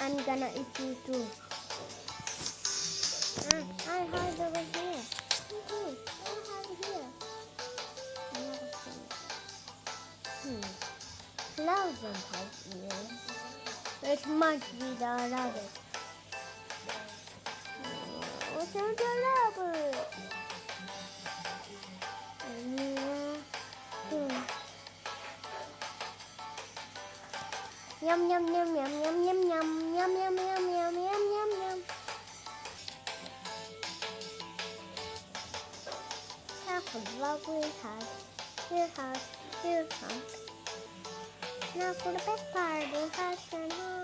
I'm gonna eat you too. I hide over here. I hide here. Never seen it. Thousand of years. It must be the rabbit. What's in the rabbit? Yum yum yum yum yum yum yum yum yum yum yum yum yum yum. Have a lovely house. Your house, your house. Now for the best part, your house and home.